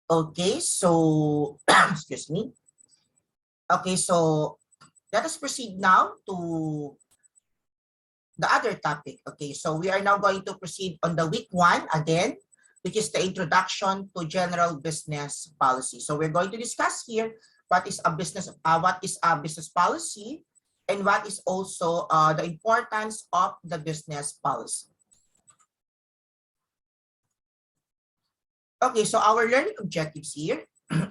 Okay, so excuse me. Okay, so let us proceed now to the other topic. Okay, so we are now going to proceed on the week 1 again, which is the introduction to general business policy. So we're going to discuss here what is a business policy, and what is also the importance of the business policy. Okay, so our learning objectives here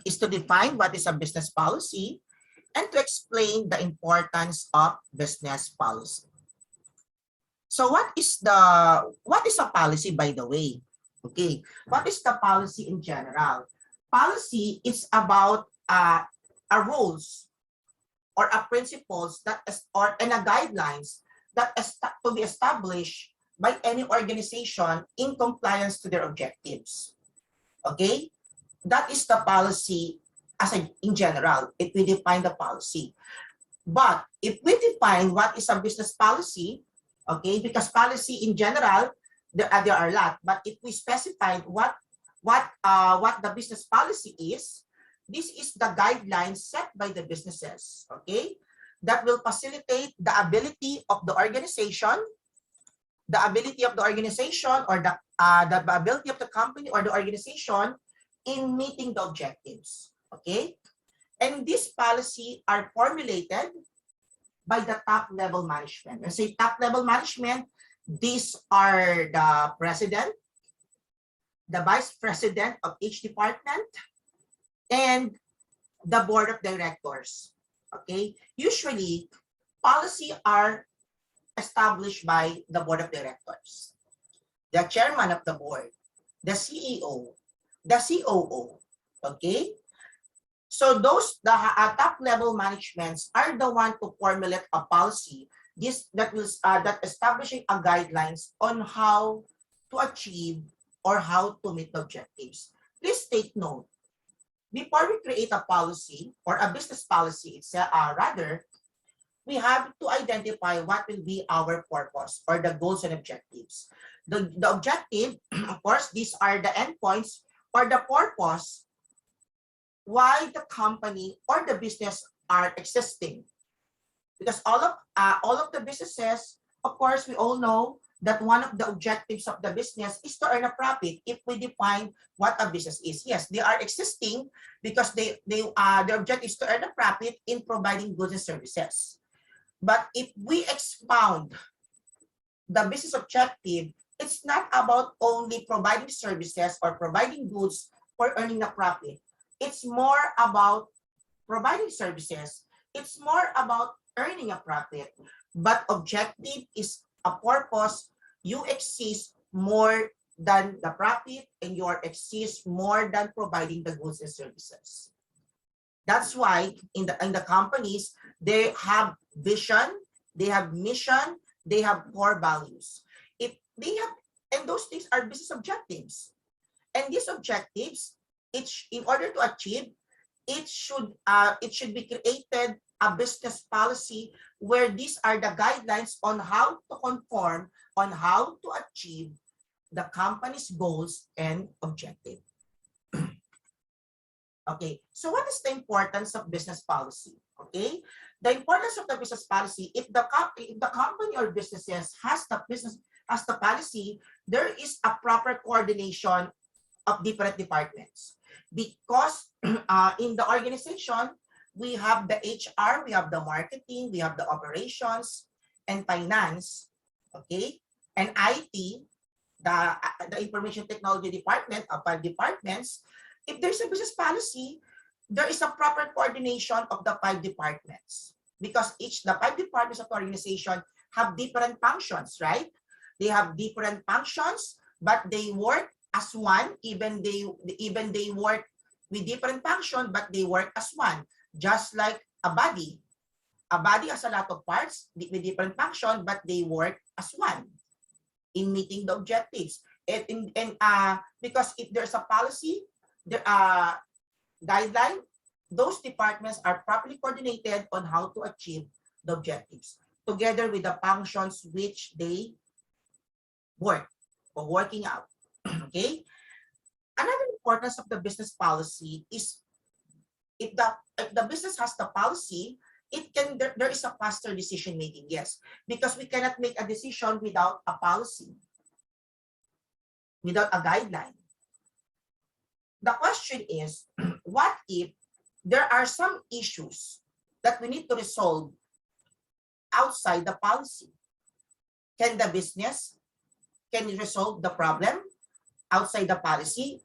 is to define what is a business policy and to explain the importance of business policy. So what is a policy, by the way? Okay, what is the policy in general? Policy is about a rules or a principles and a guidelines that is to be established by any organization in compliance to their objectives. Okay, that is the policy in general. If we define the policy, but if we define what is a business policy, okay, because policy in general there are a lot, but if we specify what the business policy is, this is the guidelines set by the businesses, okay, that will facilitate the ability of the organization, or the ability of the company or the organization in meeting the objectives, okay? And these policies are formulated by the top level management. When I say top level management, these are the president, the vice president of each department, and the board of directors, okay? Usually, policy are established by the board of directors, the chairman of the board, the CEO, the COO, okay? So those top level managements are the one to formulate a policy that establishing a guidelines on how to achieve or how to meet the objectives. Please take note, before we create a policy or a business policy itself, we have to identify what will be our purpose or the goals and objectives. The objective, of course, these are the endpoints or the purpose why the company or the business are existing. Because all of the businesses, of course, we all know that one of the objectives of the business is to earn a profit. If we define what a business is, yes, they are existing because their objective is to earn a profit in providing goods and services. But if we expound the business objective, it's not about only providing services or providing goods for earning a profit. It's more about providing services. It's more about earning a profit. But objective is a purpose. You exist more than the profit, and you exist more than providing the goods and services. That's why in the companies, they have vision, they have mission, they have core values. If they have, and those things are business objectives. And these objectives, in order to achieve, it should be created a business policy where these are the guidelines on how to conform, on how to achieve the company's goals and objective. Okay, so what is the importance of business policy? Okay, the importance of the business policy, if the company or businesses has the policy, there is a proper coordination of different departments. Because in the organization, we have the HR, we have the marketing, we have the operations and finance, okay, and IT, the information technology department of 5 departments. If there's a business policy, there is a proper coordination of the 5 departments, because the 5 departments of the organization have different functions, right? They have different functions, but they work as one. Even they work with different function, but they work as one. Just like a body has a lot of parts with different function, but they work as one in meeting the objectives. And because if there's a policy, guideline, those departments are properly coordinated on how to achieve the objectives, together with the functions which they work or working out. Okay. Another importance of the business policy is if the business has the policy, there is a faster decision making, yes, because we cannot make a decision without a policy, without a guideline. The question is, what if there are some issues that we need to resolve outside the policy? Can the business resolve the problem outside the policy?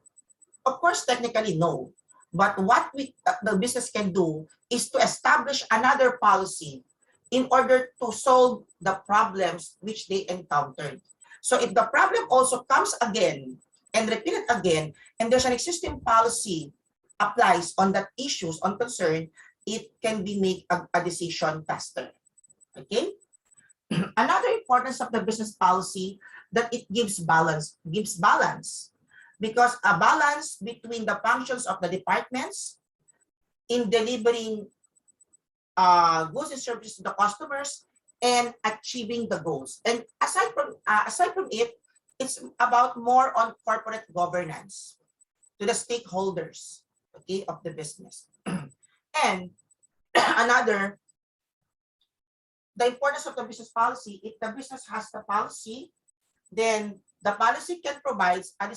Of course, technically, no. But what the business can do is to establish another policy in order to solve the problems which they encountered. So if the problem also comes again and repeated again, and there's an existing policy applies on that issues, on concern, it can be make a decision faster. Okay? Another importance of the business policy that it gives balance, because a balance between the functions of the departments in delivering goods and services to the customers and achieving the goals. And aside from it, it's about more on corporate governance to the stakeholders, okay, of the business. And another, the importance of the business policy, if the business has the policy, then the policy can provide a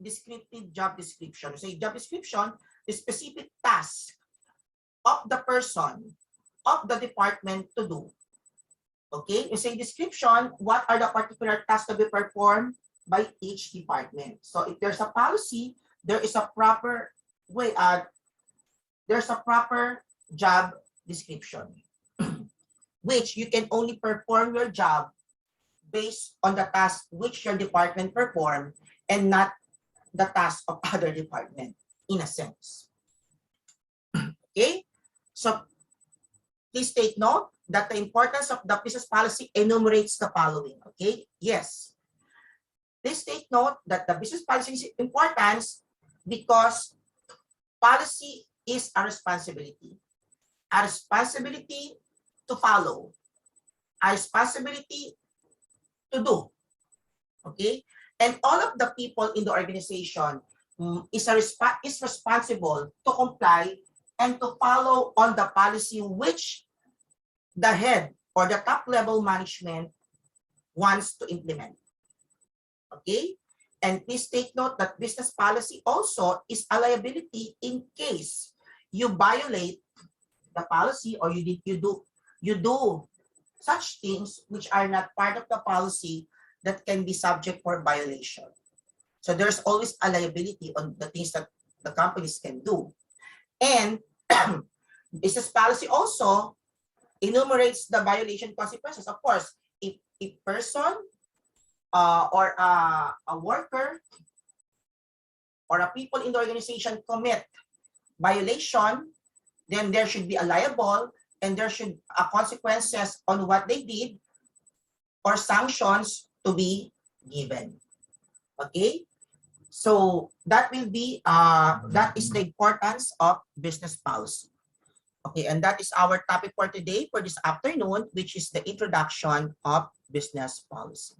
descriptive job description. So a job description, the specific task of the person, of the department to do. Okay, you say description, what are the particular tasks to be performed by each department. So if there's a policy, there is a proper way, there's a proper job description, which you can only perform your job based on the task which your department perform and not the task of other department, in a sense. Okay, so please take note that the importance of the business policy enumerates the following. Okay, yes. Please take note that the business policy is important because policy is a responsibility to follow, a responsibility to do. Okay, and all of the people in the organization is responsible to comply and to follow on the policy which the head or the top level management wants to implement. Okay, and please take note that business policy also is a liability in case you violate the policy or you do such things which are not part of the policy that can be subject for violation. So there's always a liability on the things that the companies can do. And business policy also enumerates the violation consequences. Of course, if a person or a worker or a people in the organization commit violation, then there should be a liable and there should be consequences on what they did or sanctions to be given. Okay, so that will be that is the importance of business policy. Okay, and that is our topic for today, for this afternoon, which is the introduction of business policy.